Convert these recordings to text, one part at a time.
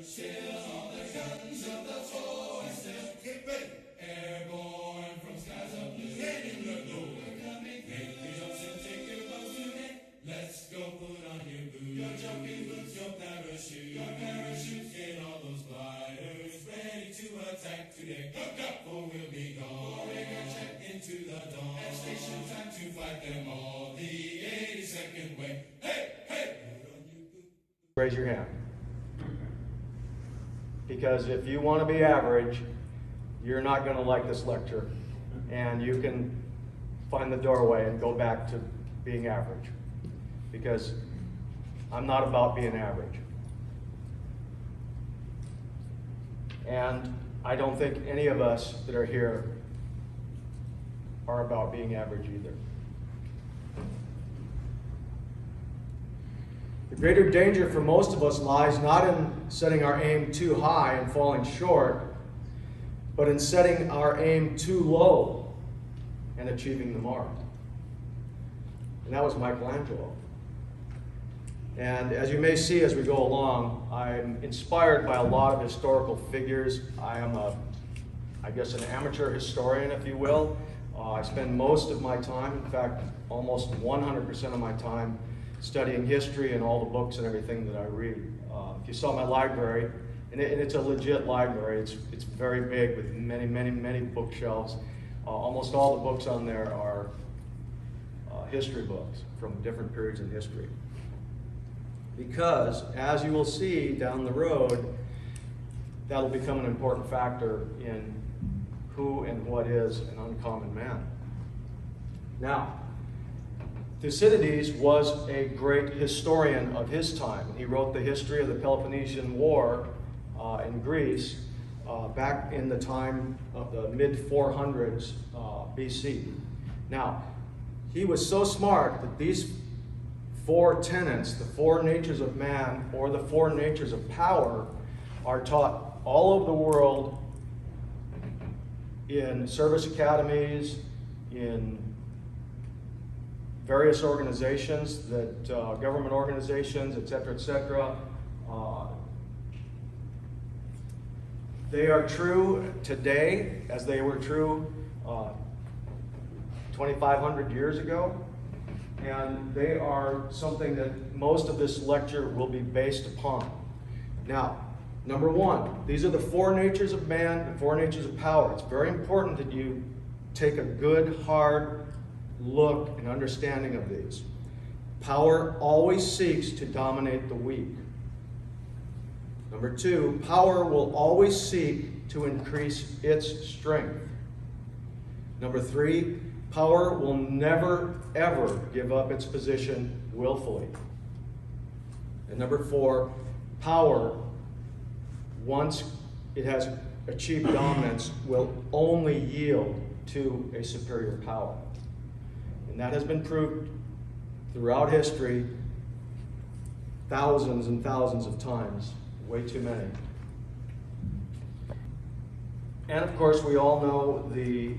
Still all the guns of the foe and still get ready. Airborne from skies of blue. Heading the goal. We're coming through. Make your jumps and take your bows today. Let's go put on your boots. Your jumping boots, your parachute. Your parachute, get all those gliders ready to attack today. Hook up or we'll be gone. Pouring our jet into the dawn. At station time to fight them all. The 82nd way. Hey, hey! Put on your boots. Raise your hand. Because if you want to be average, you're not going to like this lecture, and you can find the doorway and go back to being average, because I'm not about being average. And I don't think any of us that are here are about being average either. The greater danger for most of us lies not in setting our aim too high and falling short, but in setting our aim too low and achieving the mark. And that was Michelangelo. And as you may see as we go along, I'm inspired by a lot of historical figures. I am I guess an amateur historian, if you will. I spend most of my time, in fact, almost 100% of my time, studying history and all the books and everything that I read. If you saw my library, and it's a legit library, it's very big with many, many, many bookshelves. Almost all the books on there are history books from different periods in history. Because, as you will see down the road, that'll become an important factor in who and what is an uncommon man. Now, Thucydides was a great historian of his time. He wrote the history of the Peloponnesian War in Greece back in the time of the mid-400s BC. Now, he was so smart that these four tenets, the four natures of man or the four natures of power, are taught all over the world in service academies, in various organizations, that government organizations, et cetera, they are true today as they were true 2,500 years ago, and they are something that most of this lecture will be based upon. Now, number one, these are the four natures of man, the four natures of power. It's very important that you take a good, hard look and understanding of these. Power always seeks to dominate the weak. Number two, power will always seek to increase its strength. Number three, power will never, ever give up its position willfully. And number four, power, once it has achieved dominance, will only yield to a superior power. And that has been proved throughout history thousands and thousands of times, way too many. And of course, we all know the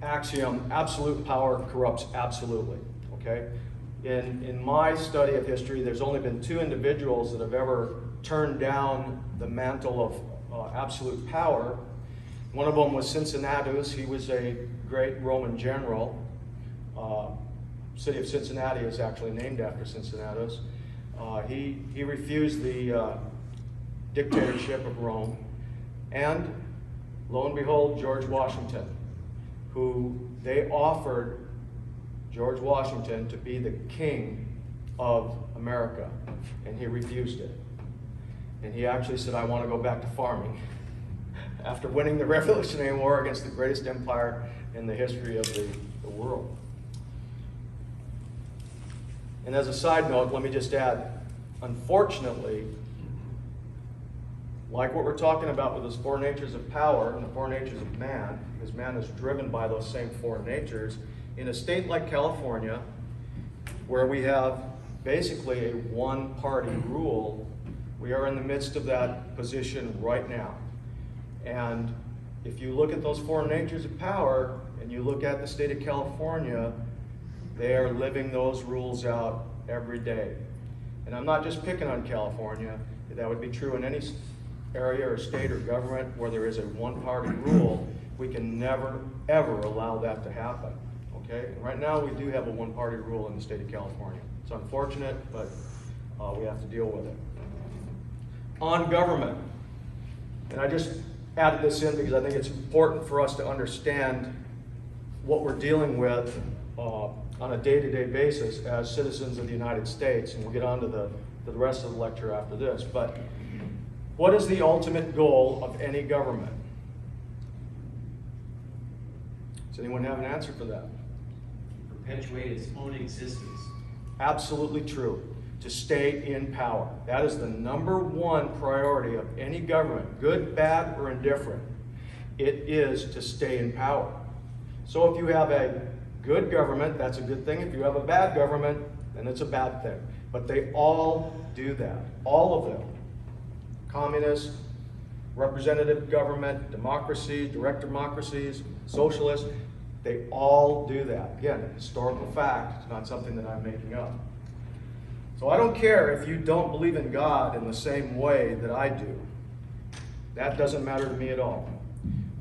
axiom, absolute power corrupts absolutely, okay? In my study of history, there's only been two individuals that have ever turned down the mantle of absolute power. One of them was Cincinnatus. He was a great Roman general. City of Cincinnati is actually named after Cincinnatus. He refused the dictatorship of Rome, and lo and behold, George Washington, who they offered George Washington to be the king of America, and he refused it. And he actually said, I want to go back to farming after winning the Revolutionary War against the greatest empire in the history of the world. And as a side note, let me just add, unfortunately, like what we're talking about with those four natures of power and the four natures of man, because man is driven by those same four natures, in a state like California, where we have basically a one-party rule, we are in the midst of that position right now. And if you look at those four natures of power, and you look at the state of California, they are living those rules out every day. And I'm not just picking on California. That would be true in any area or state or government where there is a one-party rule. We can never, ever allow that to happen, okay? And right now, we do have a one-party rule in the state of California. It's unfortunate, but we have to deal with it. On government, and I just added this in because I think it's important for us to understand what we're dealing with on a day-to-day basis as citizens of the United States, and we'll get on to the rest of the lecture after this. But what is the ultimate goal of any government? Does anyone have an answer for that? Perpetuate its own existence. Absolutely true. To stay in power. That is the number one priority of any government, good, bad, or indifferent. It is to stay in power. So if you have a good government, that's a good thing. If you have a bad government, then it's a bad thing. But they all do that. All of them. Communist, representative government, democracy, direct democracies, socialist, they all do that. Again, historical fact, it's not something that I'm making up. So I don't care if you don't believe in God in the same way that I do. That doesn't matter to me at all.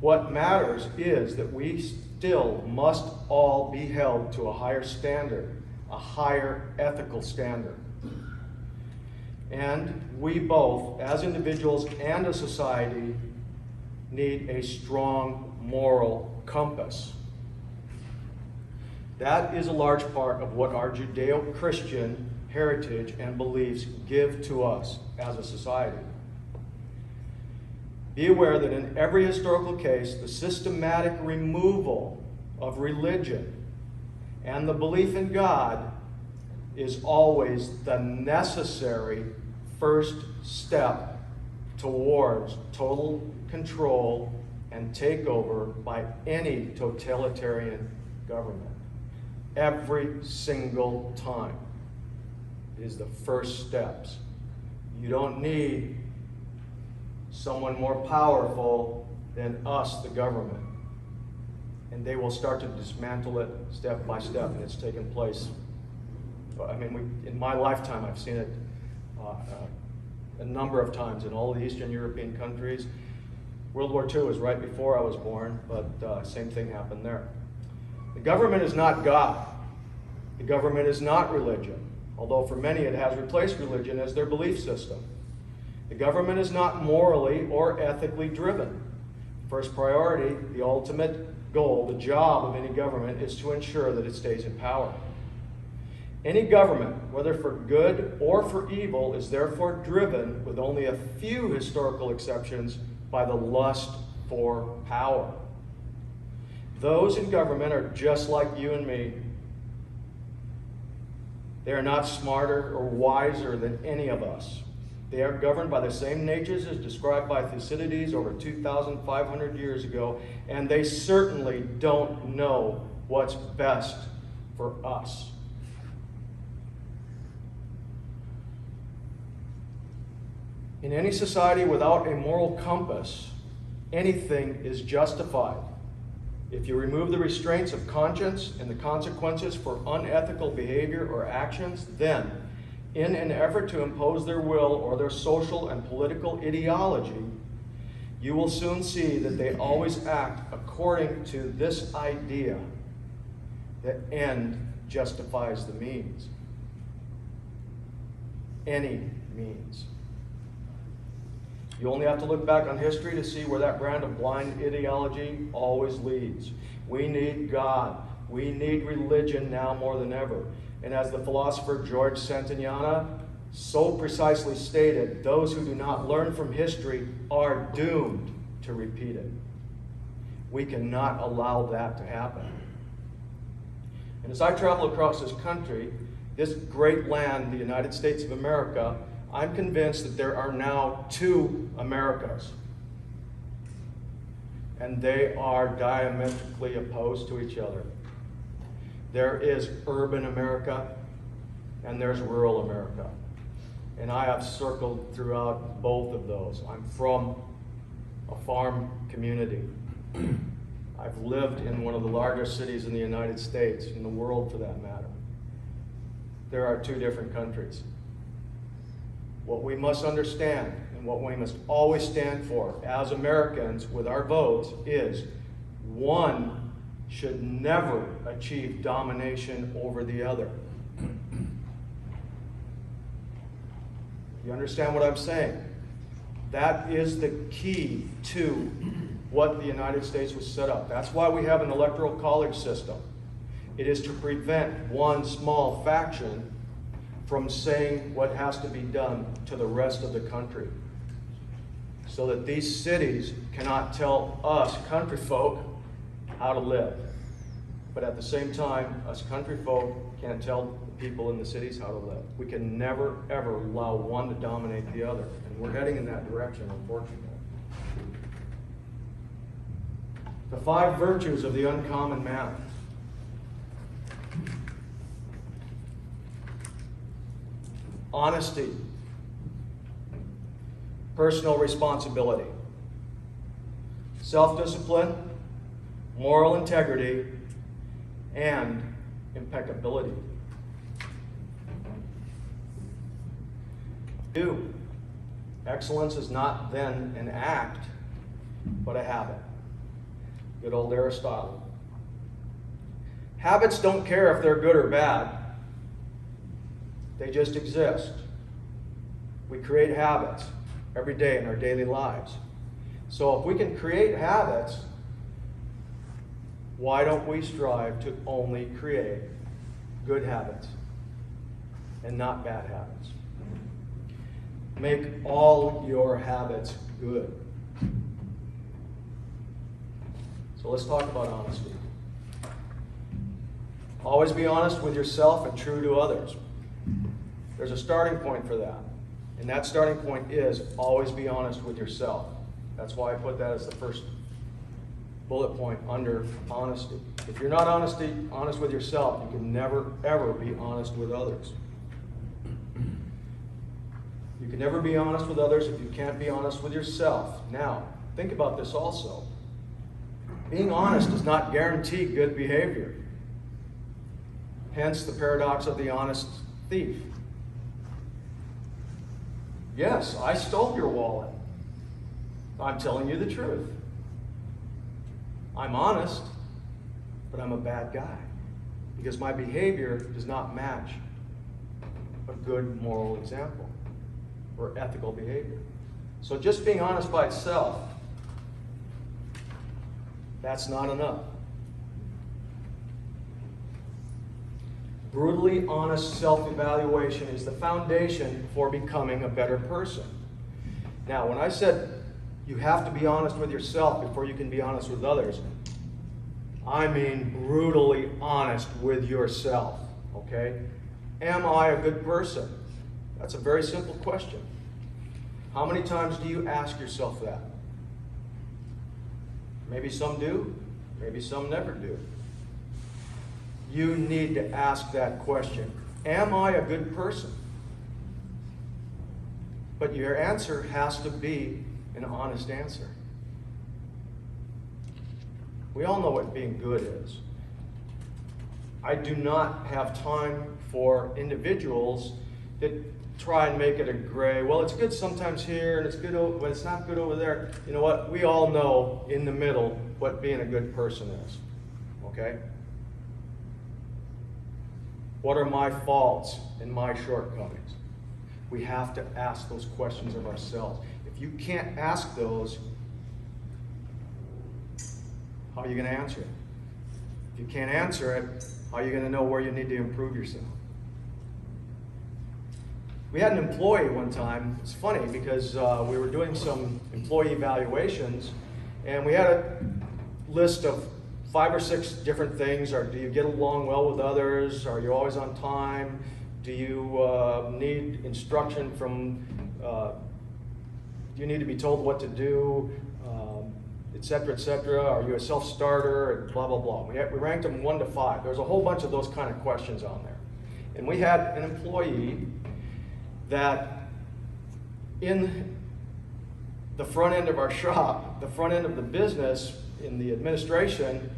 What matters is that we still must all be held to a higher standard, a higher ethical standard. And we both, as individuals and a society, need a strong moral compass. That is a large part of what our Judeo-Christian heritage and beliefs give to us as a society. Be aware that in every historical case, the systematic removal of religion and the belief in God is always the necessary first step towards total control and takeover by any totalitarian government. Every single time is the first steps. You don't need someone more powerful than us, the government. And they will start to dismantle it step by step, and it's taken place. I mean, in my lifetime, I've seen it a number of times in all the Eastern European countries. World War II was right before I was born, but same thing happened there. The government is not God. The government is not religion, although for many it has replaced religion as their belief system. The government is not morally or ethically driven. First priority, the ultimate goal, the job of any government is to ensure that it stays in power. Any government, whether for good or for evil, is therefore driven, with only a few historical exceptions, by the lust for power. Those in government are just like you and me. They are not smarter or wiser than any of us. They are governed by the same natures as described by Thucydides over 2,500 years ago, and they certainly don't know what's best for us. In any society without a moral compass, anything is justified. If you remove the restraints of conscience and the consequences for unethical behavior or actions, then, in an effort to impose their will or their social and political ideology, you will soon see that they always act according to this idea that end justifies the means. Any means. You only have to look back on history to see where that brand of blind ideology always leads. We need God. We need religion now more than ever. And as the philosopher George Santayana so precisely stated, those who do not learn from history are doomed to repeat it. We cannot allow that to happen. And as I travel across this country, this great land, the United States of America, I'm convinced that there are now two Americas. And they are diametrically opposed to each other. There is urban America, and there's rural America. And I have circled throughout both of those. I'm from a farm community. I've lived in one of the largest cities in the United States, in the world for that matter. There are two different countries. what we must understand and what we must always stand for as Americans with our votes is one should never achieve domination over the other. You understand what I'm saying? That is the key to what the United States was set up. That's why we have an electoral college system. It is to prevent one small faction from saying what has to be done to the rest of the country. So that these cities cannot tell us country folk how to live. But at the same time, us country folk can't tell the people in the cities how to live. We can never, ever allow one to dominate the other. And we're heading in that direction, unfortunately. The 5 virtues of the uncommon man. Honesty, personal responsibility, self-discipline, moral integrity, and impeccability. 2, excellence is not then an act, but a habit. Good old Aristotle. Habits don't care if they're good or bad. They just exist. We create habits every day in our daily lives. So if we can create habits, why don't we strive to only create good habits and not bad habits? Make all your habits good. So let's talk about honesty. Always be honest with yourself and true to others. There's a starting point for that. And that starting point is always be honest with yourself. That's why I put that as the first bullet point under honesty. If you're not honest with yourself, you can never, ever be honest with others. You can never be honest with others if you can't be honest with yourself. Now, think about this also. Being honest does not guarantee good behavior. Hence the paradox of the honest thief. Yes, I stole your wallet. I'm telling you the truth. I'm honest, but I'm a bad guy because my behavior does not match a good moral example or ethical behavior. So just being honest by itself, that's not enough. Brutally honest self-evaluation is the foundation for becoming a better person. Now, when I said you have to be honest with yourself before you can be honest with others, I mean brutally honest with yourself, okay? Am I a good person? That's a very simple question. How many times do you ask yourself that? Maybe some do, maybe some never do. You need to ask that question. Am I a good person? But your answer has to be an honest answer. We all know what being good is. I do not have time for individuals that try and make it a gray, well, it's good sometimes here and it's good, but it's not good over there. You know what? We all know in the middle what being a good person is. Okay? What are my faults and my shortcomings? We have to ask those questions of ourselves. If you can't ask those, how are you going to answer it? If you can't answer it, how are you going to know where you need to improve yourself? We had an employee one time. It's funny because we were doing some employee evaluations, and we had a list of 5 or 6 different things. Do you get along well with others? Are you always on time? Do you need instruction from, do you need to be told what to do, et cetera, et cetera? Are you a self-starter, and blah, blah, blah. We ranked them 1 to 5. There's a whole bunch of those kind of questions on there. And we had an employee that in the front end of our shop, the front end of the business, in the administration,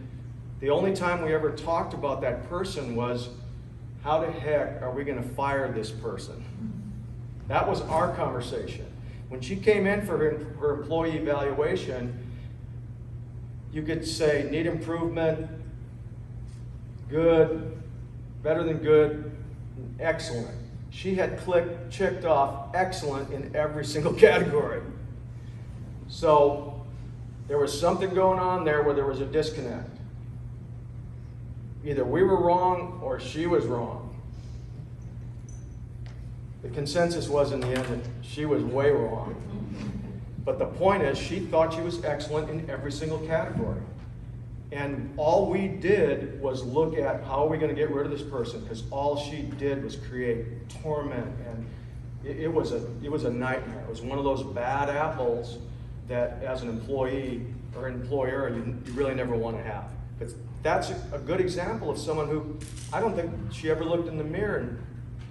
the only time we ever talked about that person was, how the heck are we going to fire this person? That was our conversation. When she came in for her employee evaluation, you could say need improvement, good, better than good, excellent. She had checked off excellent in every single category. So there was something going on there where there was a disconnect. Either we were wrong or she was wrong. The consensus was in the end that she was way wrong. But the point is, she thought she was excellent in every single category. And all we did was look at how are we going to get rid of this person, because all she did was create torment, and it was a nightmare. It was one of those bad apples that as an employee or employer you really never want to have. But that's a good example of someone who I don't think she ever looked in the mirror and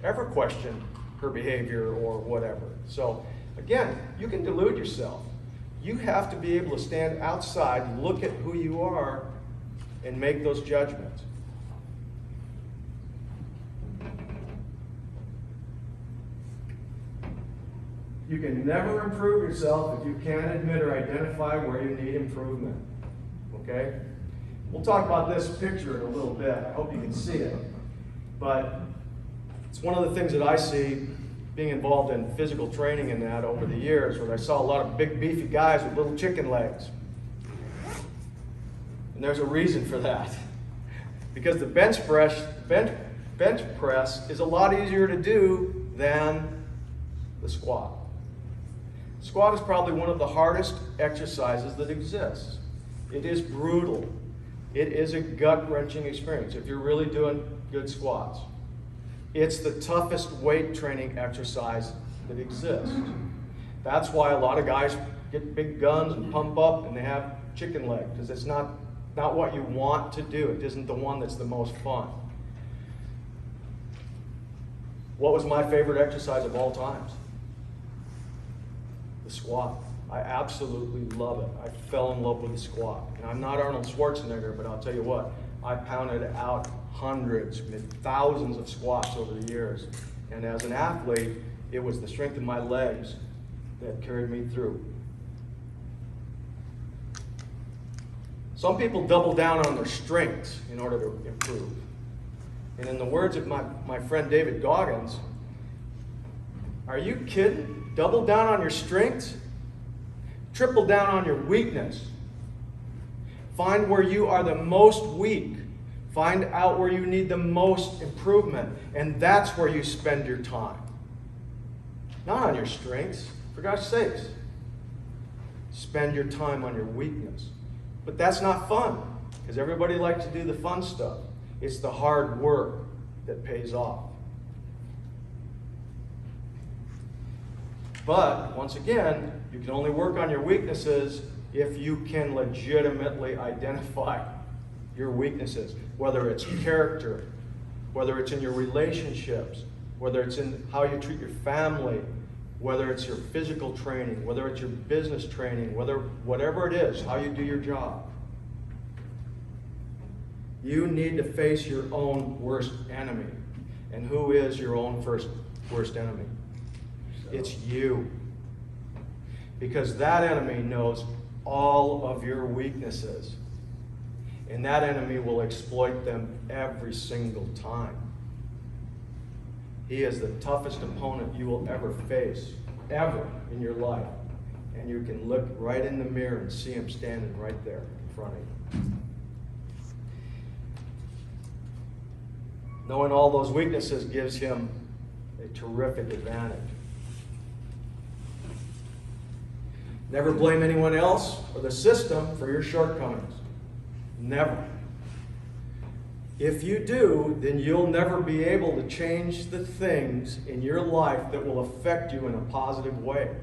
ever questioned her behavior or whatever. So again, you can delude yourself. You have to be able to stand outside, look at who you are, and make those judgments. You can never improve yourself if you can't admit or identify where you need improvement. Okay? We'll talk about this picture in a little bit. I hope you can see it. But it's one of the things that I see being involved in physical training and that over the years, where I saw a lot of big beefy guys with little chicken legs. And there's a reason for that. Because the bench press is a lot easier to do than the squat. Squat is probably one of the hardest exercises that exists. It is brutal. It is a gut-wrenching experience if you're really doing good squats. It's the toughest weight training exercise that exists. That's why a lot of guys get big guns and pump up and they have chicken leg, because it's not what you want to do. It isn't the one that's the most fun. What was my favorite exercise of all times? The squat. I absolutely love it. I fell in love with the squat. And I'm not Arnold Schwarzenegger, but I'll tell you what, I pounded out hundreds, thousands of squats over the years. And as an athlete, it was the strength of my legs that carried me through. Some people double down on their strengths in order to improve. And in the words of my friend David Goggins, are you kidding? Double down on your strengths? Triple down on your weakness. Find where you are the most weak. Find out where you need the most improvement. And that's where you spend your time. Not on your strengths, for God's sakes. Spend your time on your weakness. But that's not fun, because everybody likes to do the fun stuff. It's the hard work that pays off. But, once again, you can only work on your weaknesses if you can legitimately identify your weaknesses, whether it's character, whether it's in your relationships, whether it's in how you treat your family, whether it's your physical training, whether it's your business training, whatever it is, how you do your job. You need to face your own worst enemy. And who is your own worst enemy? It's you. Because that enemy knows all of your weaknesses. And that enemy will exploit them every single time. He is the toughest opponent you will ever face, ever in your life. And you can look right in the mirror and see him standing right there in front of you. Knowing all those weaknesses gives him a terrific advantage. Never blame anyone else or the system for your shortcomings. Never. If you do, then you'll never be able to change the things in your life that will affect you in a positive way.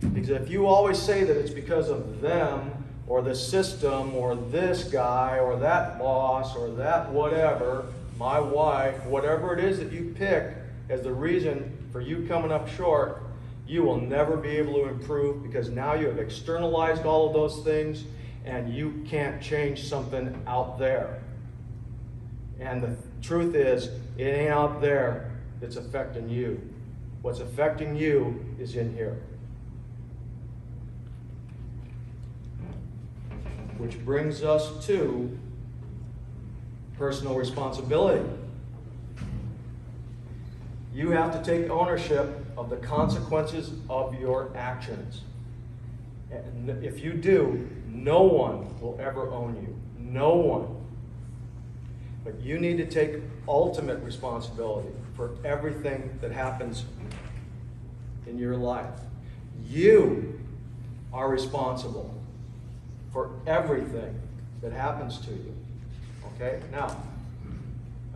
Because if you always say that it's because of them, or the system, or this guy, or that boss, or that whatever, my wife, whatever it is that you pick as the reason for you coming up short, you will never be able to improve, because now you have externalized all of those things and you can't change something out there. And the truth is, it ain't out there that's affecting you. What's affecting you is in here. Which brings us to personal responsibility. You have to take ownership of the consequences of your actions. And if you do, no one will ever own you. No one. But you need to take ultimate responsibility for everything that happens in your life. You are responsible for everything that happens to you. Okay? Now,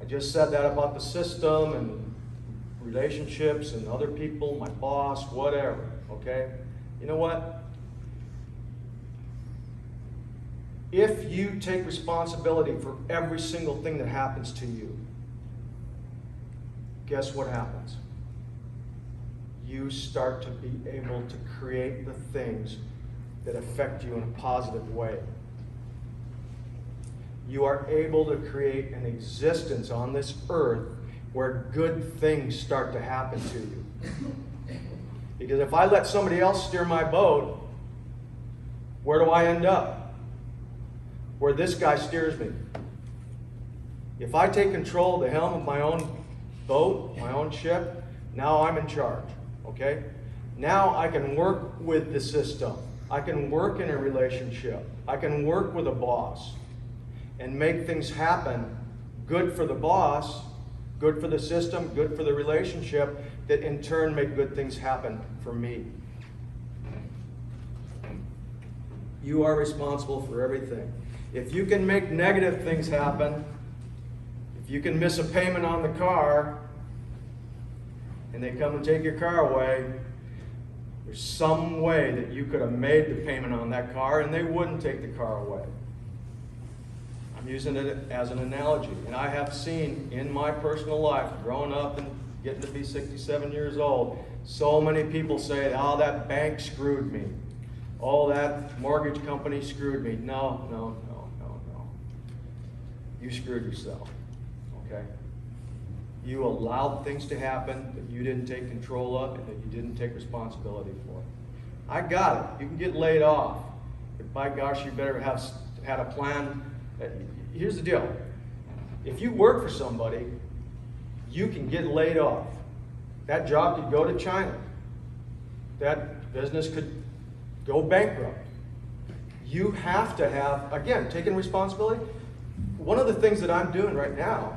I just said that about the system and relationships and other people, my boss, whatever. Okay? You know what? If you take responsibility for every single thing that happens to you, guess what happens? You start to be able to create the things that affect you in a positive way. You are able to create an existence on this earth where good things start to happen to you. Because if I let somebody else steer my boat, where do I end up? Where this guy steers me. If I take control of the helm of my own boat, my own ship, now I'm in charge, okay? Now I can work with the system. I can work in a relationship. I can work with a boss and make things happen good for the boss, good for the system, good for the relationship, that in turn make good things happen for me. You are responsible for everything. If you can make negative things happen, if you can miss a payment on the car, and they come and take your car away, there's some way that you could have made the payment on that car and they wouldn't take the car away. I'm using it as an analogy. And I have seen in my personal life, growing up and getting to be 67 years old, so many people say, oh, that bank screwed me. Oh, that mortgage company screwed me. No. You screwed yourself, okay? You allowed things to happen that you didn't take control of and that you didn't take responsibility for. I got it. You can get laid off. But by gosh, you better have had a plan. Here's the deal. If you work for somebody, you can get laid off. That job could go to China. That business could go bankrupt. You have to have, again, taking responsibility. One of the things that I'm doing right now,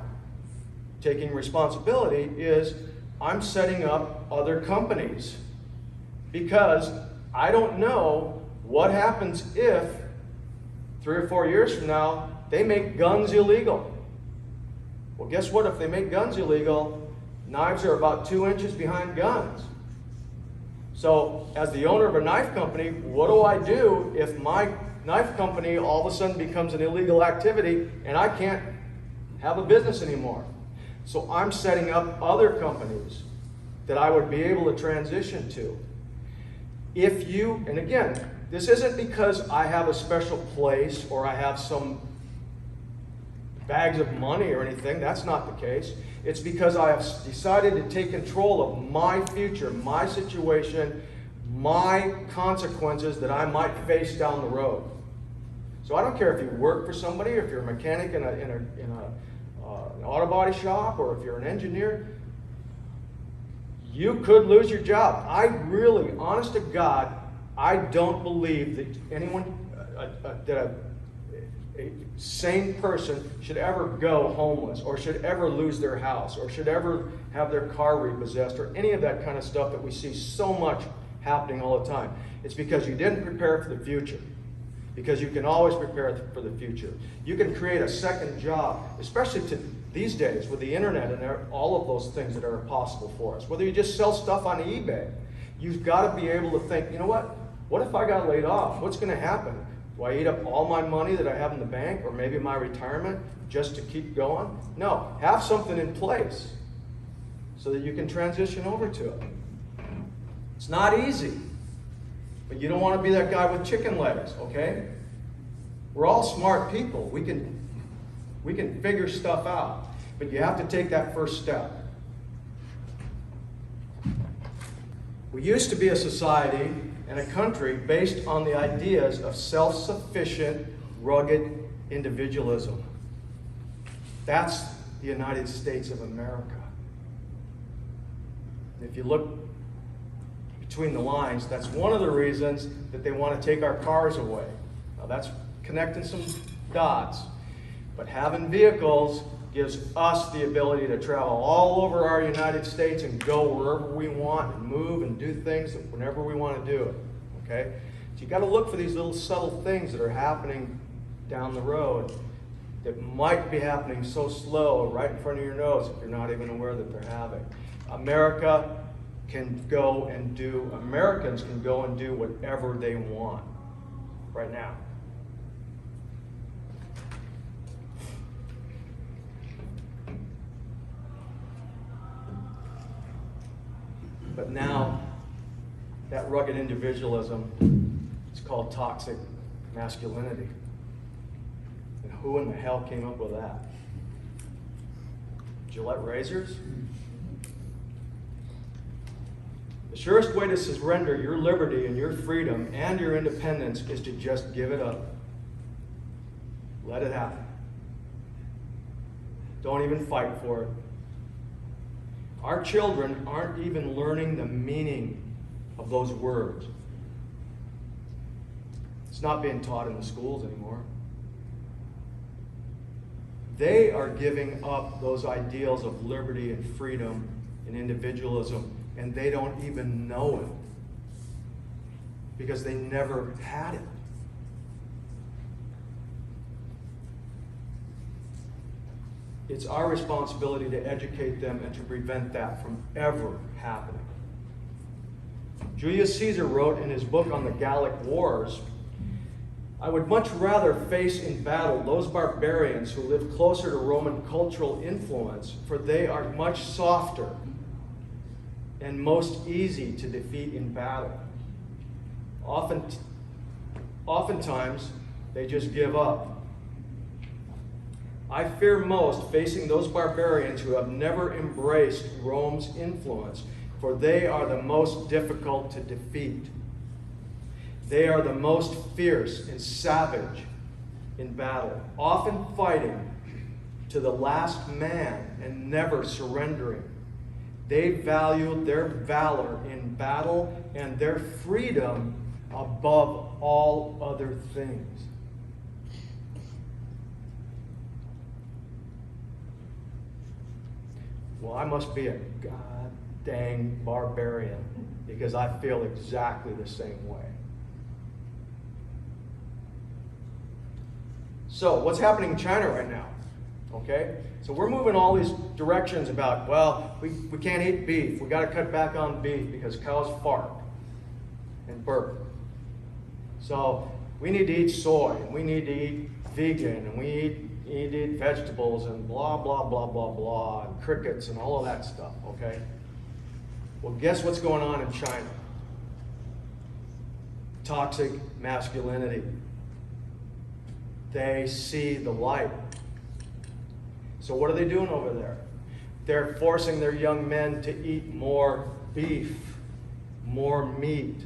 taking responsibility, is I'm setting up other companies because I don't know what happens if 3 or 4 years from now they make guns illegal. Well, guess what? If they make guns illegal, knives are about 2 inches behind guns. So as the owner of a knife company, what do I do if my knife company all of a sudden becomes an illegal activity and I can't have a business anymore? So I'm setting up other companies that I would be able to transition to. If you, and again, this isn't because I have a special place or I have some bags of money or anything. That's not the case. It's because I have decided to take control of my future, my situation, my consequences that I might face down the road. So I don't care if you work for somebody, or if you're a mechanic in an auto body shop, or if you're an engineer, you could lose your job. I really, honest to God, I don't believe that anyone, that a sane person should ever go homeless, or should ever lose their house, or should ever have their car repossessed, or any of that kind of stuff that we see so much happening all the time. It's because you didn't prepare for the future. Because you can always prepare for the future. You can create a second job, especially these days with the internet and all of those things that are possible for us. Whether you just sell stuff on eBay, you've got to be able to think, you know what? What if I got laid off? What's going to happen? Do I eat up all my money that I have in the bank, or maybe my retirement, just to keep going? No, have something in place so that you can transition over to it. It's not easy, but you don't want to be that guy with chicken legs, okay? We're all smart people. We can figure stuff out, but you have to take that first step. We used to be a society and a country based on the ideas of self-sufficient, rugged individualism. That's the United States of America. If you look between the lines, that's one of the reasons that they want to take our cars away. Now that's connecting some dots. But having vehicles gives us the ability to travel all over our United States and go wherever we want and move and do things whenever we want to do it. Okay? So you got to look for these little subtle things that are happening down the road that might be happening so slow right in front of your nose if you're not even aware that they're happening. Americans can go and do whatever they want right now. But now, that rugged individualism is called toxic masculinity. And who in the hell came up with that? Gillette razors? The surest way to surrender your liberty and your freedom and your independence is to just give it up. Let it happen. Don't even fight for it. Our children aren't even learning the meaning of those words. It's not being taught in the schools anymore. They are giving up those ideals of liberty and freedom and individualism, and they don't even know it because they never had it. It's our responsibility to educate them and to prevent that from ever happening. Julius Caesar wrote in his book on the Gallic Wars, "I would much rather face in battle those barbarians who live closer to Roman cultural influence, for they are much softer and most easy to defeat in battle. Oftentimes, they just give up. I fear most facing those barbarians who have never embraced Rome's influence, for they are the most difficult to defeat. They are the most fierce and savage in battle, often fighting to the last man and never surrendering. They value their valor in battle and their freedom above all other things." Well, I must be a god dang barbarian because I feel exactly the same way. So, what's happening in China right now? Okay? So we're moving all these directions about, well, we can't eat beef. We got to cut back on beef because cows fart and burp. So we need to eat soy, and we need to eat vegan, and we need to eat vegetables, and blah, blah, blah, blah, blah, and crickets, and all of that stuff, okay? Well, guess what's going on in China? Toxic masculinity. They see the light. So what are they doing over there? They're forcing their young men to eat more beef, more meat.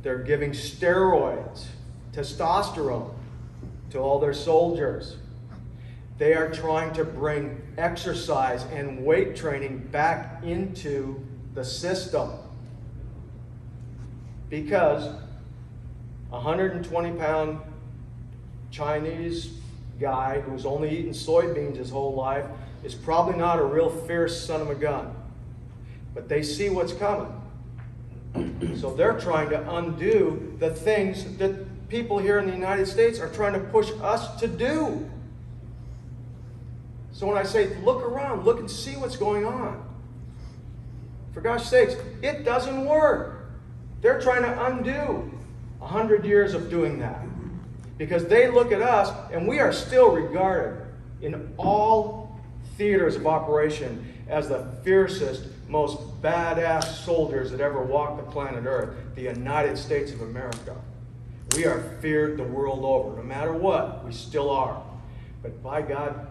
They're giving steroids, testosterone to all their soldiers. They are trying to bring exercise and weight training back into the system because a 120-pound Chinese guy who's only eaten soybeans his whole life is probably not a real fierce son of a gun. But they see what's coming. So they're trying to undo the things that people here in the United States are trying to push us to do. So when I say, look around, look and see what's going on. For gosh sakes, it doesn't work. They're trying to undo 100 years of doing that. Because they look at us, and we are still regarded in all theaters of operation as the fiercest, most badass soldiers that ever walked the planet Earth, the United States of America. We are feared the world over. No matter what, we still are. But by God,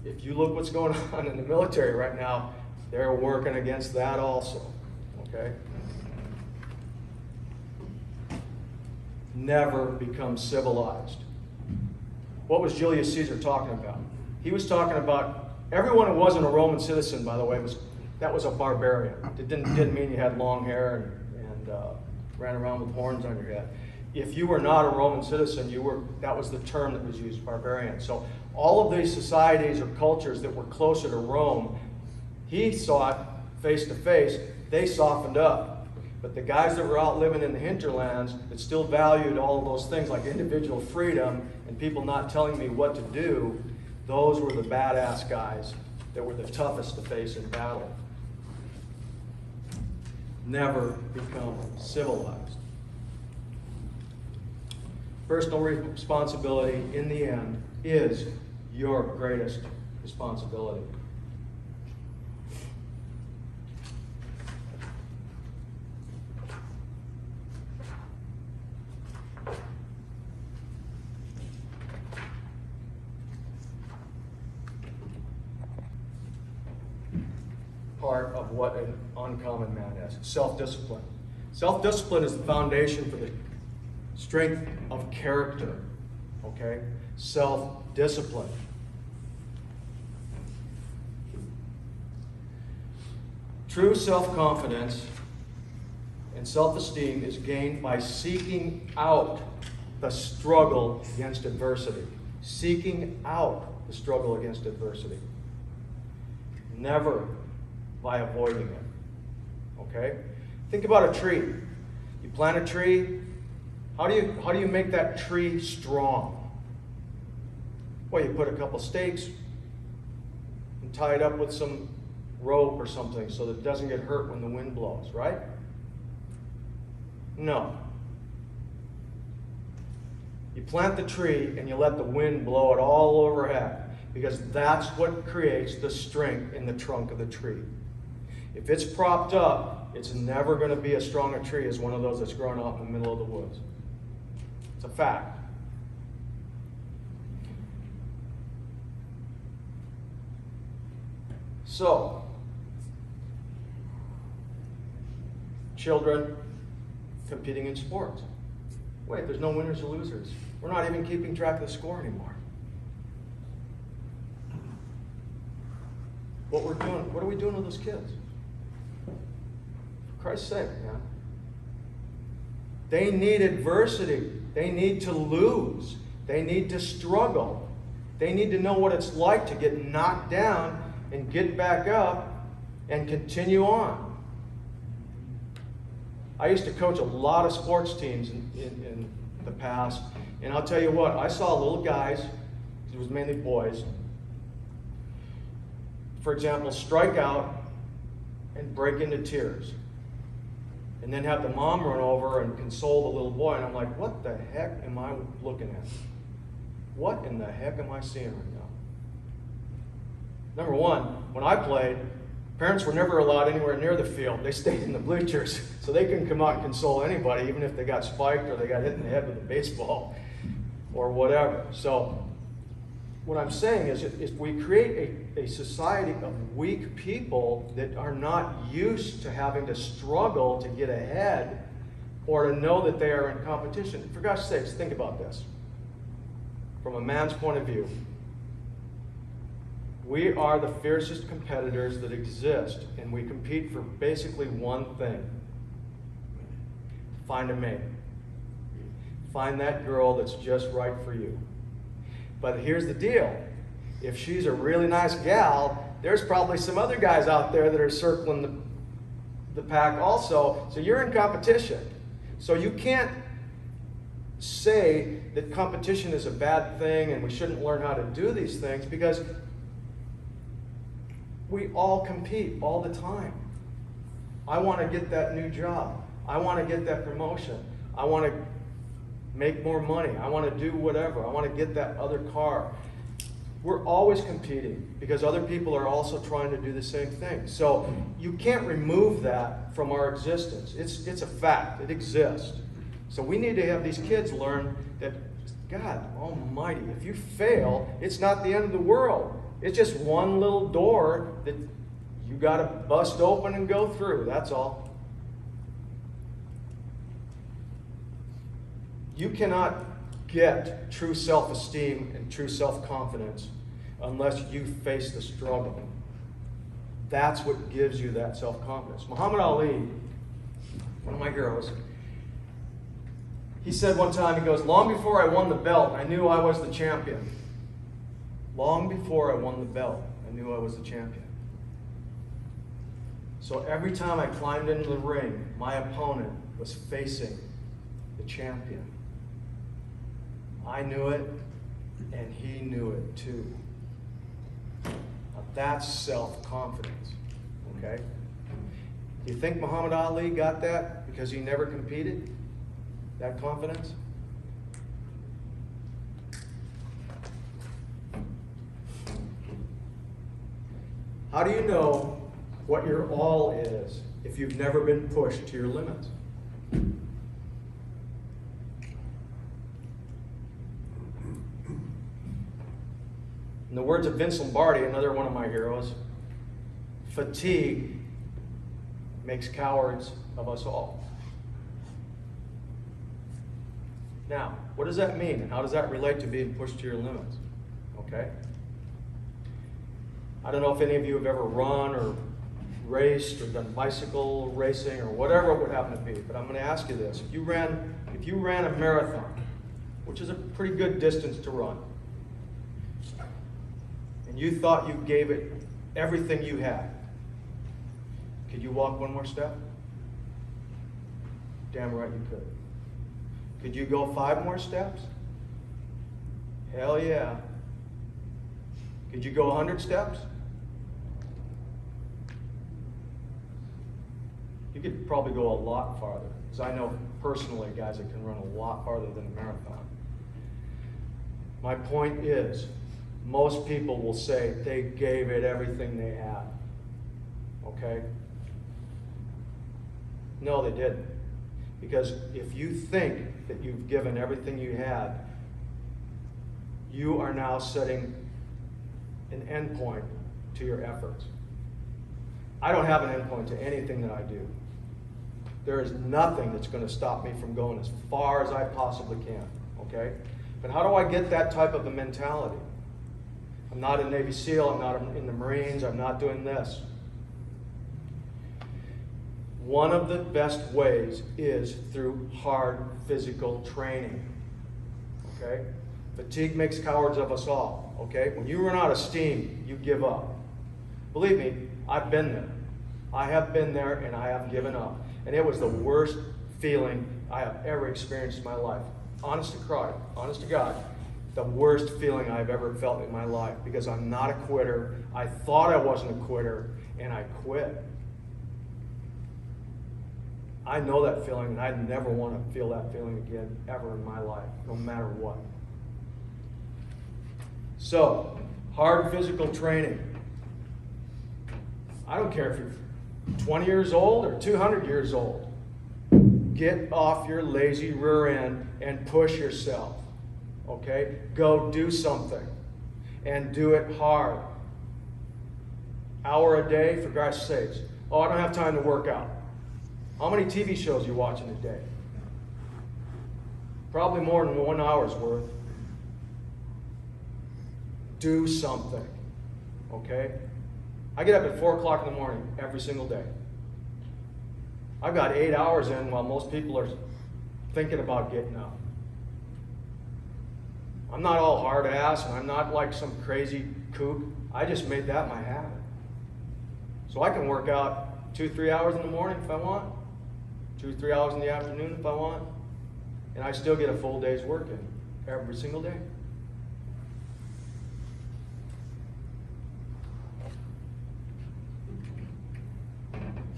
if you look what's going on in the military right now, they're working against that also. okay? Never become civilized. What was Julius Caesar talking about? He was talking about everyone who wasn't a Roman citizen, by the way, that was a barbarian. It didn't mean you had long hair and ran around with horns on your head. If you were not a Roman citizen, that was the term that was used, barbarian. So all of these societies or cultures that were closer to Rome, he saw it face to face, they softened up. But the guys that were out living in the hinterlands that still valued all of those things like individual freedom and people not telling me what to do, those were the badass guys that were the toughest to face in battle. Never become civilized. Personal responsibility, in the end, is your greatest responsibility. Part of what an uncommon man is. Self-discipline. Self-discipline is the foundation for the strength of character. Okay? Self-discipline. True self-confidence and self-esteem is gained by seeking out the struggle against adversity. Seeking out the struggle against adversity. Never by avoiding it. Okay? Think about a tree. You plant a tree. How do you make that tree strong? Well, you put a couple stakes and tie it up with some rope or something so that it doesn't get hurt when the wind blows, right? No. You plant the tree and you let the wind blow it all overhead because that's what creates the strength in the trunk of the tree. If it's propped up, it's never going to be as strong a tree as one of those that's grown out in the middle of the woods. It's a fact. So, children competing in sports. Wait, there's no winners or losers. We're not even keeping track of the score anymore. What are we doing with those kids? For Christ's sake, man. They need adversity. They need to lose. They need to struggle. They need to know what it's like to get knocked down and get back up and continue on. I used to coach a lot of sports teams in the past, and I'll tell you what, I saw little guys, it was mainly boys, for example, strike out and break into tears. And then have the mom run over and console the little boy. And I'm like, what the heck am I looking at? What in the heck am I seeing right now? Number one, when I played, parents were never allowed anywhere near the field. They stayed in the bleachers. So they couldn't come out and console anybody, even if they got spiked or they got hit in the head with a baseball or whatever. So what I'm saying is if we create a society of weak people that are not used to having to struggle to get ahead or to know that they are in competition. For God's sakes, think about this. From a man's point of view, we are the fiercest competitors that exist, and we compete for basically one thing. Find a mate. Find that girl that's just right for you. But here's the deal. If she's a really nice gal, there's probably some other guys out there that are circling the pack also. So you're in competition. So you can't say that competition is a bad thing and we shouldn't learn how to do these things because we all compete all the time. I want to get that new job. I want to get that promotion. I want to make more money. I want to do whatever. I want to get that other car. We're always competing because other people are also trying to do the same thing. So you can't remove that from our existence. It's a fact. It exists. So we need to have these kids learn that, God almighty, if you fail, it's not the end of the world. It's just one little door that you got to bust open and go through. That's all. You cannot get true self-esteem and true self-confidence unless you face the struggle. That's what gives you that self-confidence. Muhammad Ali, one of my heroes, he said one time, he goes, long before I won the belt, I knew I was the champion. Long before I won the belt, I knew I was the champion. So every time I climbed into the ring, my opponent was facing the champion. I knew it, and he knew it too. Now that's self-confidence, okay? Do you think Muhammad Ali got that because he never competed? That confidence? How do you know what your all is if you've never been pushed to your limits? In the words of Vince Lombardi, another one of my heroes, fatigue makes cowards of us all. Now, what does that mean, and how does that relate to being pushed to your limits? Okay? I don't know if any of you have ever run or raced or done bicycle racing or whatever it would happen to be, but I'm going to ask you this. If you ran a marathon, which is a pretty good distance to run, and you thought you gave it everything you had, could you walk one more step? Damn right you could. Could you go 5 more steps? Hell yeah. Could you go 100 steps? You could probably go a lot farther, because I know personally guys that can run a lot farther than a marathon. My point is, most people will say they gave it everything they had. Okay? No, they didn't. Because if you think that you've given everything you had, you are now setting an end point to your efforts. I don't have an end point to anything that I do. There is nothing that's going to stop me from going as far as I possibly can, okay? But how do I get that type of a mentality? I'm not a Navy SEAL, I'm not in the Marines, I'm not doing this. One of the best ways is through hard physical training, okay? Fatigue makes cowards of us all, okay? When you run out of steam, you give up. Believe me, I've been there. I have been there and I have given up. And it was the worst feeling I have ever experienced in my life. Honest to God, the worst feeling I've ever felt in my life, because I'm not a quitter. I thought I wasn't a quitter, and I quit. I know that feeling, and I never want to feel that feeling again, ever in my life, no matter what. So, hard physical training. I don't care if you're 20 years old or 200 years old. Get off your lazy rear end and push yourself. Okay? Go do something. And do it hard. Hour a day, for Christ's sakes. Oh, I don't have time to work out. How many TV shows are you watching a day? Probably more than 1 hour's worth. Do something. Okay? I get up at 4 o'clock in the morning every single day. I've got 8 hours in while most people are thinking about getting up. I'm not all hard ass, and I'm not like some crazy kook. I just made that my habit. So I can work out 2-3 hours in the morning if I want, 2-3 hours in the afternoon if I want, and I still get a full day's work in every single day.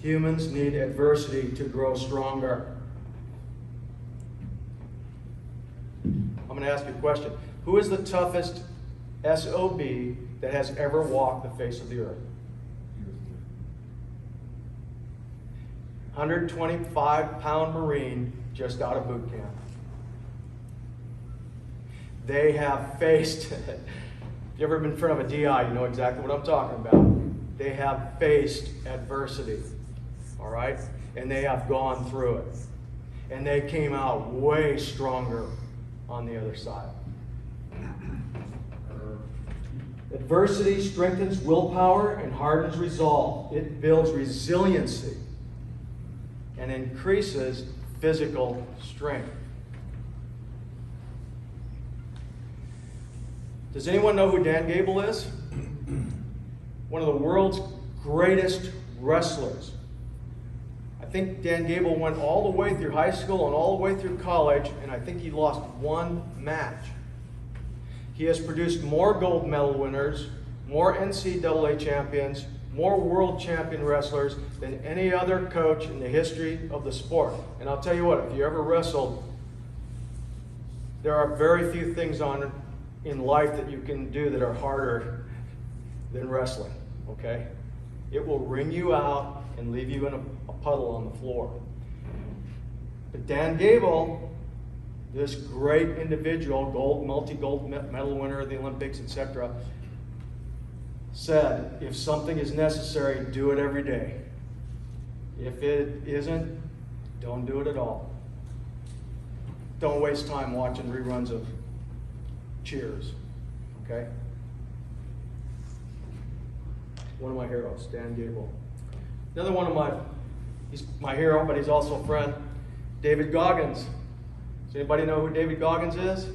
Humans need adversity to grow stronger. I'm going to ask you a question. Who is the toughest SOB that has ever walked the face of the earth? 125-pound Marine just out of boot camp. They have faced, if you've ever been in front of a DI, you know exactly what I'm talking about. They have faced adversity, all right? And they have gone through it. And they came out way stronger on the other side. Adversity strengthens willpower and hardens resolve. It builds resiliency and increases physical strength. Does anyone know who Dan Gable is? One of the world's greatest wrestlers. I think Dan Gable went all the way through high school and all the way through college, and I think he lost one match. He has produced more gold medal winners, more NCAA champions, more world champion wrestlers than any other coach in the history of the sport. And I'll tell you what, if you ever wrestled, there are very few things in life that you can do that are harder than wrestling, okay? It will wring you out and leave you in a puddle on the floor. But Dan Gable, this great individual, multi-gold medal winner of the Olympics, etc., said, if something is necessary, do it every day. If it isn't, don't do it at all. Don't waste time watching reruns of Cheers, okay? One of my heroes, Dan Gable. Another one of he's my hero, but he's also a friend, David Goggins. Does anybody know who David Goggins is?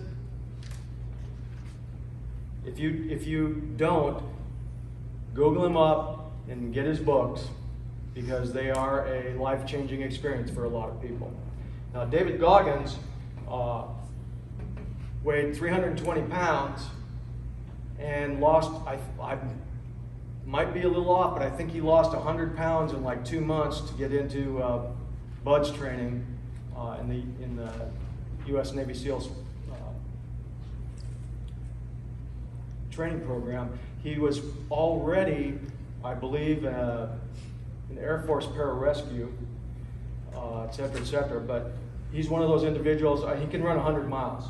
If you don't, Google him up and get his books, because they are a life-changing experience for a lot of people. Now, David Goggins weighed 320 pounds and lost, I might be a little off, but I think he lost 100 pounds in like 2 months to get into BUDS training in the U.S. Navy SEALs training program. He was already, I believe, an Air Force pararescue, et cetera, but he's one of those individuals, he can run 100 miles.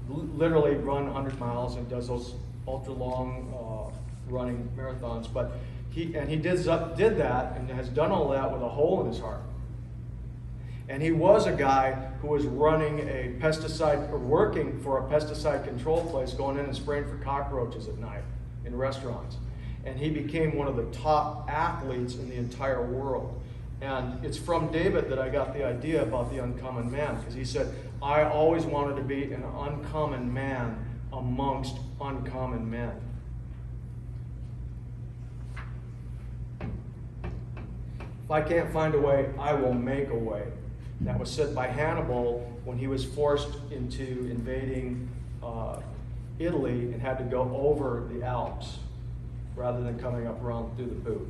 Literally run 100 miles and does those ultra-long running marathons. But he did that and has done all that with a hole in his heart. And he was a guy who was running a pesticide, or working for a pesticide control place, going in and spraying for cockroaches at night in restaurants. And he became one of the top athletes in the entire world. And it's from David that I got the idea about the uncommon man, because he said, I always wanted to be an uncommon man amongst uncommon men. If I can't find a way, I will make a way. That was said by Hannibal when he was forced into invading Italy and had to go over the Alps rather than coming up around through the boot.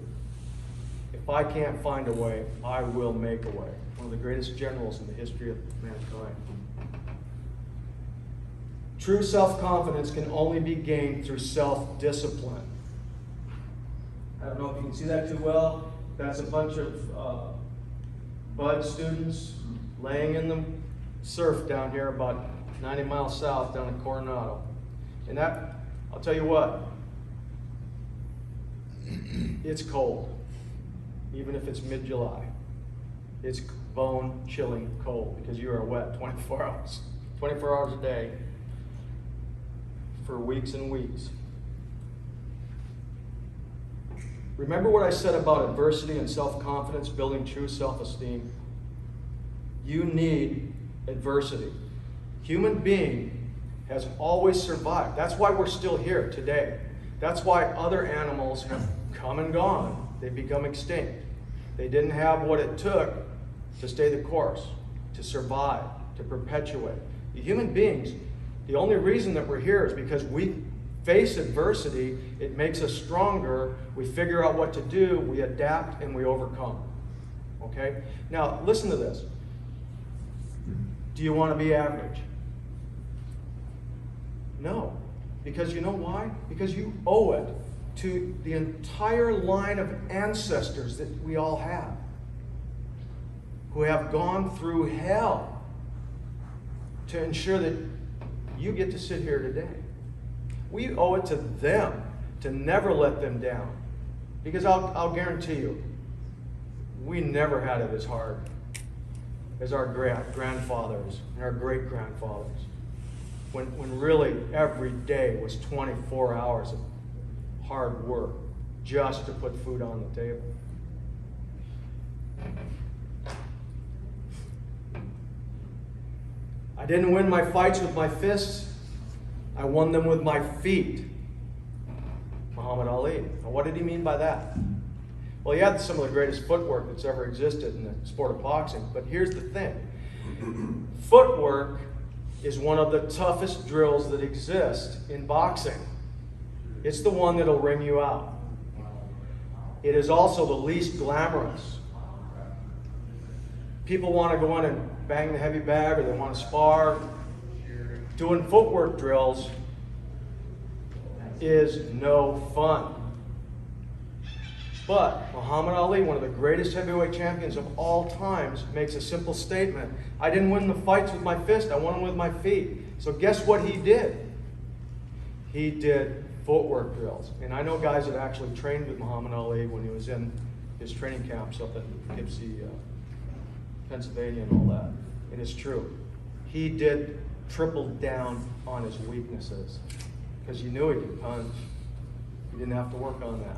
If I can't find a way, I will make a way. One of the greatest generals in the history of mankind. True self-confidence can only be gained through self-discipline. I don't know if you can see that too well. That's a bunch of BUDS students laying in the surf down here about 90 miles south down in Coronado. And that, I'll tell you what, it's cold. Even if it's mid-July. It's bone-chilling cold because you are wet 24 hours. 24 hours a day for weeks and weeks. Remember what I said about adversity and self-confidence building true self-esteem? You need adversity. Human being has always survived. That's why we're still here today. That's why other animals have come and gone. They've become extinct. They didn't have what it took to stay the course, to survive, to perpetuate. The human beings, the only reason that we're here is because we face adversity. It makes us stronger. We figure out what to do. We adapt and we overcome. Okay? Now, listen to this. Do you want to be average? No. Because you know why? Because you owe it to the entire line of ancestors that we all have, who have gone through hell to ensure that you get to sit here today. We owe it to them to never let them down. Because I'll guarantee you, we never had it as hard as our grandfathers and our great-grandfathers. When really every day was 24 hours of hard work just to put food on the table. I didn't win my fights with my fists. I won them with my feet. Muhammad Ali. Now, what did he mean by that? Well, he had some of the greatest footwork that's ever existed in the sport of boxing. But here's the thing. Footwork is one of the toughest drills that exist in boxing. It's the one that'll ring you out. It is also the least glamorous. People want to go in and bang the heavy bag, or they want to spar. Doing footwork drills is no fun. But Muhammad Ali, one of the greatest heavyweight champions of all times, makes a simple statement. I didn't win the fights with my fist, I won them with my feet. So guess what he did? He did footwork drills. And I know guys that actually trained with Muhammad Ali when he was in his training camps up in Poughkeepsie, Pennsylvania and all that. And it's true. He did triple down on his weaknesses because you knew he could punch. He didn't have to work on that.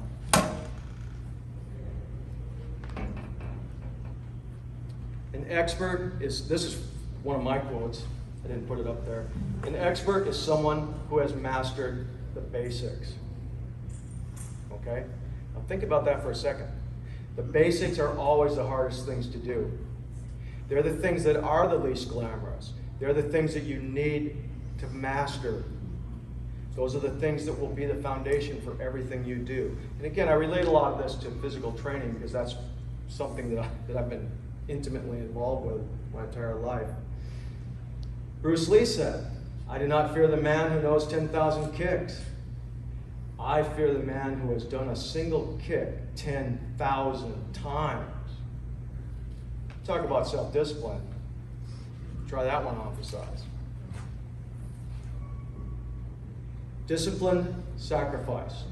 An expert is, this is one of my quotes, I didn't put it up there. An expert is someone who has mastered the basics. Okay? Now think about that for a second. The basics are always the hardest things to do. They're the things that are the least glamorous. They're the things that you need to master. Those are the things that will be the foundation for everything you do. And again, I relate a lot of this to physical training because that's something that I've been intimately involved with my entire life. Bruce Lee said, I do not fear the man who knows 10,000 kicks. I fear the man who has done a single kick 10,000 times. Talk about self-discipline. Try that one on for size. Discipline, sacrifice.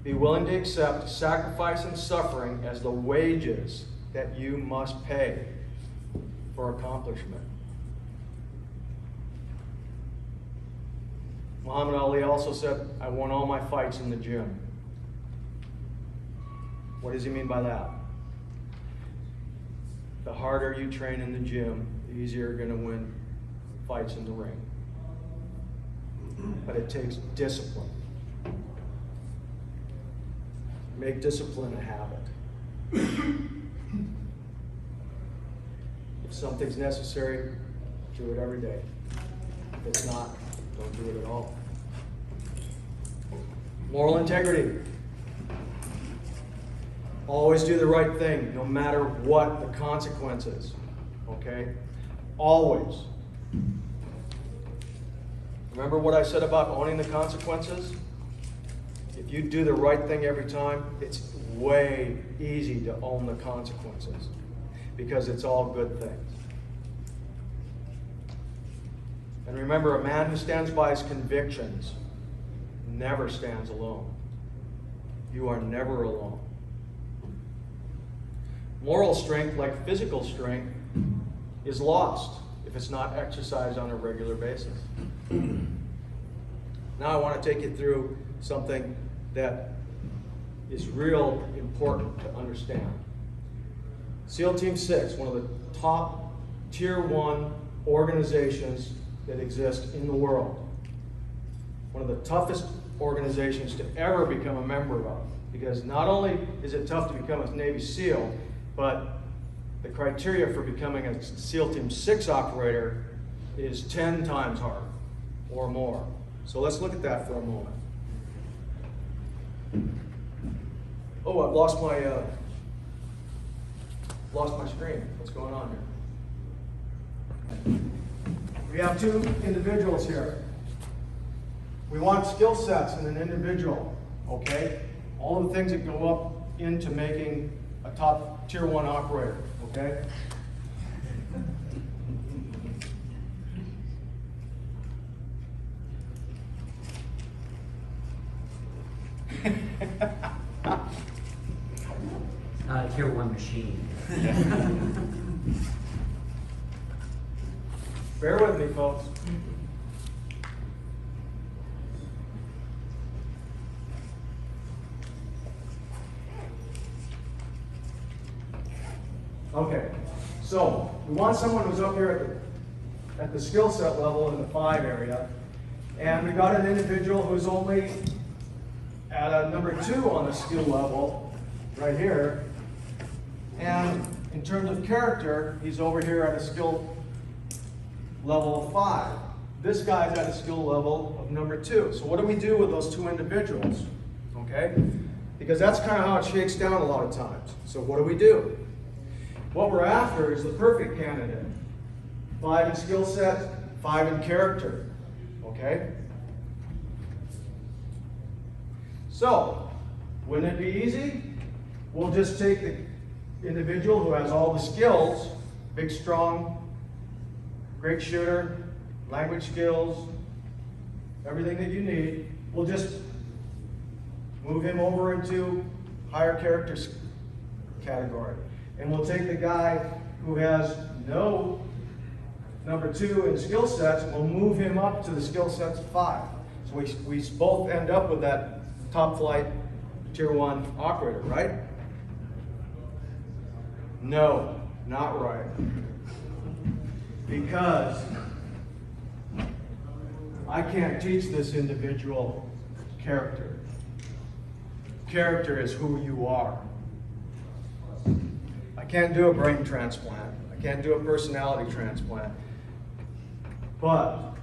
Be willing to accept sacrifice and suffering as the wages that you must pay for accomplishment. Muhammad Ali also said, I won all my fights in the gym. What does he mean by that? The harder you train in the gym, the easier you're going to win fights in the ring. But it takes discipline. Make discipline a habit. If something's necessary, do it every day. If it's not, don't do it at all. Moral integrity. Always do the right thing, no matter what the consequences. Okay? Always. Remember what I said about owning the consequences? If you do the right thing every time, it's way easy to own the consequences because it's all good things. And remember, a man who stands by his convictions never stands alone. You are never alone. Moral strength, like physical strength, is lost if it's not exercised on a regular basis. Now I want to take you through something that is real important to understand. SEAL Team 6, one of the top Tier 1 organizations that exist in the world. One of the toughest organizations to ever become a member of, because not only is it tough to become a Navy SEAL, but the criteria for becoming a SEAL Team 6 operator is 10 times harder or more. So let's look at that for a moment. Oh, I've lost my screen. What's going on here? We have two individuals here. We want skill sets in an individual, okay? All the things that go up into making a top Tier 1 operator, okay? Tier 1 machine. Bear with me, folks. Okay, so we want someone who's up here at the skill set level in the 5 area, and we got an individual who's only at a number 2 on the skill level, right here, and in terms of character, he's over here at a skill level of 5. This guy's at a skill level of number 2. So what do we do with those 2 individuals? Okay, because that's kind of how it shakes down a lot of times. So what do we do? What we're after is the perfect candidate. 5 in skill set, 5 in character. Okay? So, wouldn't it be easy? We'll just take the individual who has all the skills, big, strong, great shooter, language skills, everything that you need. We'll just move him over into higher character category. And we'll take the guy who has no number 2 in skill sets, and we'll move him up to the skill sets of 5. So we both end up with that top flight tier 1 operator, right? No, not right. Because I can't teach this individual character. Character is who you are. I can't do a brain transplant. I can't do a personality transplant. But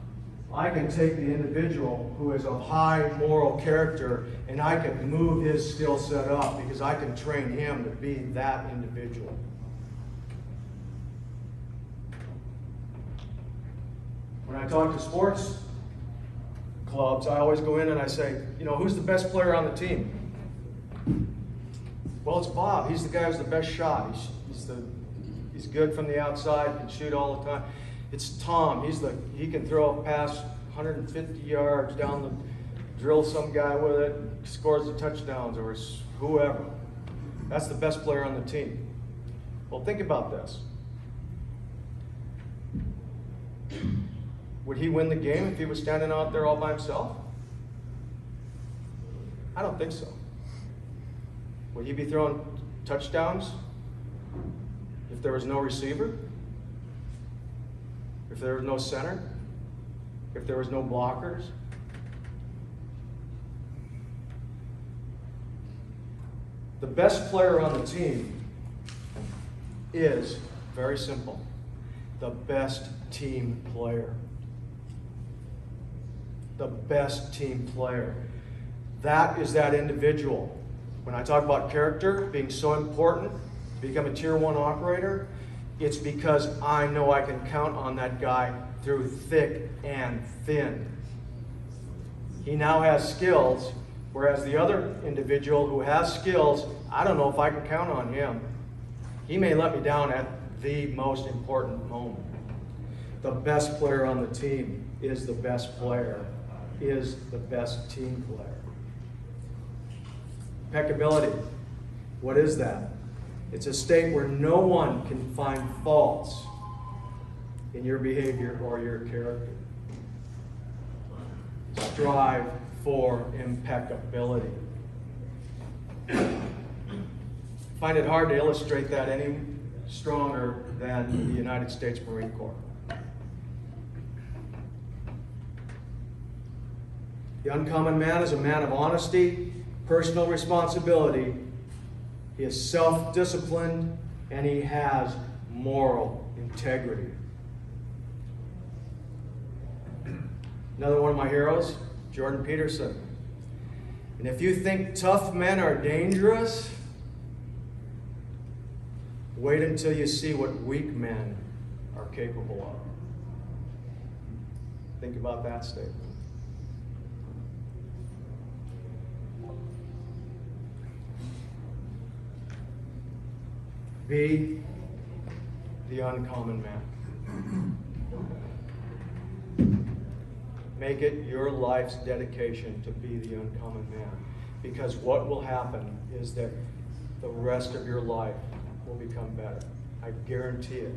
I can take the individual who is of high moral character and I can move his skill set up because I can train him to be that individual. When I talk to sports clubs, I always go in and I say, you know, who's the best player on the team? Well, it's Bob. He's the guy who's the best shot. He's good from the outside, can shoot all the time. It's Tom. He can throw a pass 150 yards down the, drill some guy with it, scores the touchdowns, or whoever. That's the best player on the team. Well, think about this. Would he win the game if he was standing out there all by himself? I don't think so. Would he be throwing touchdowns if there was no receiver? If there was no center? If there was no blockers? The best player on the team is very simple. The best team player. The best team player. That is that individual. When I talk about character being so important to become a tier 1 operator, it's because I know I can count on that guy through thick and thin. He now has skills, whereas the other individual who has skills, I don't know if I can count on him. He may let me down at the most important moment. The best player on the team is the best player, is the best team player. Impeccability. What is that? It's a state where no one can find faults in your behavior or your character. Strive for impeccability. Find it hard to illustrate that any stronger than the United States Marine Corps. The uncommon man is a man of honesty, personal responsibility. He is self-disciplined, and he has moral integrity. Another one of my heroes, Jordan Peterson. And if you think tough men are dangerous, wait until you see what weak men are capable of. Think about that statement. Be the uncommon man. Make it your life's dedication to be the uncommon man. Because what will happen is that the rest of your life will become better. I guarantee it.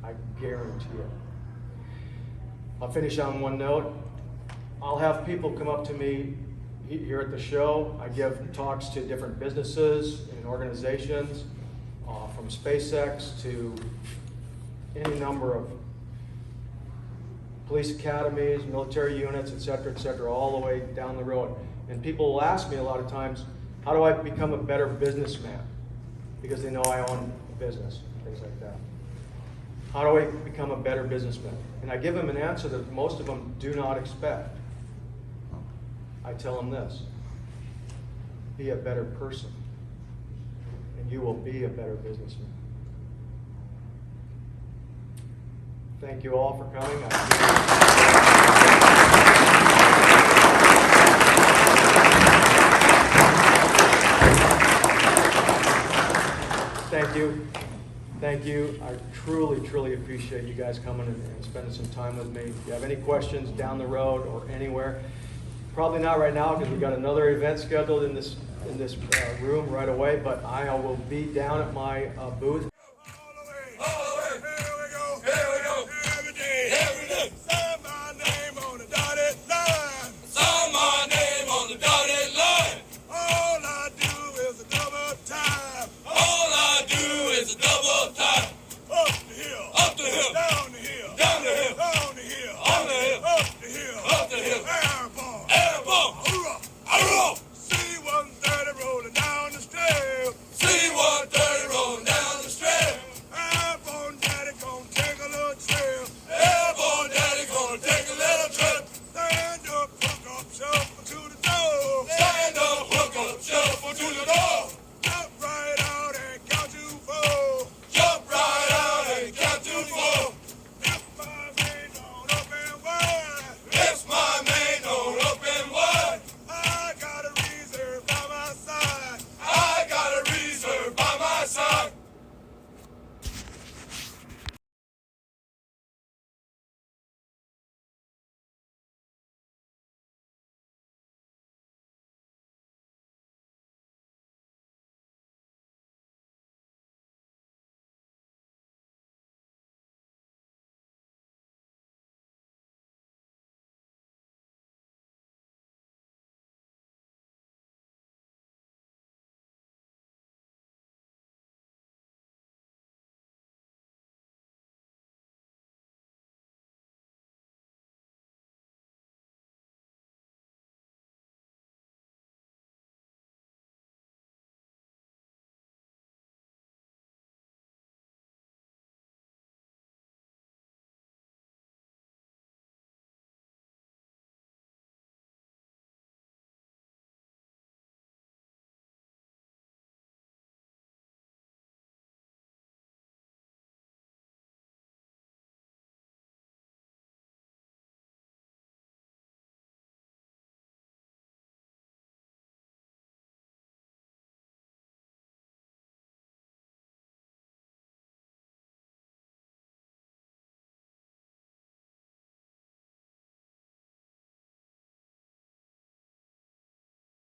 I guarantee it. I'll finish on one note. I'll have people come up to me here at the show. I give talks to different businesses and organizations, from SpaceX to any number of police academies, military units, et cetera, all the way down the road. And people will ask me a lot of times, how do I become a better businessman? Because they know I own a business, things like that. How do I become a better businessman? And I give them an answer that most of them do not expect. I tell them this: be a better person, and you will be a better businessman. Thank you all for coming. Thank you. Thank you. I truly appreciate you guys coming and spending some time with me. If you have any questions down the road or anywhere, probably not right now because we've got another event scheduled in this room right away, but I will be down at my booth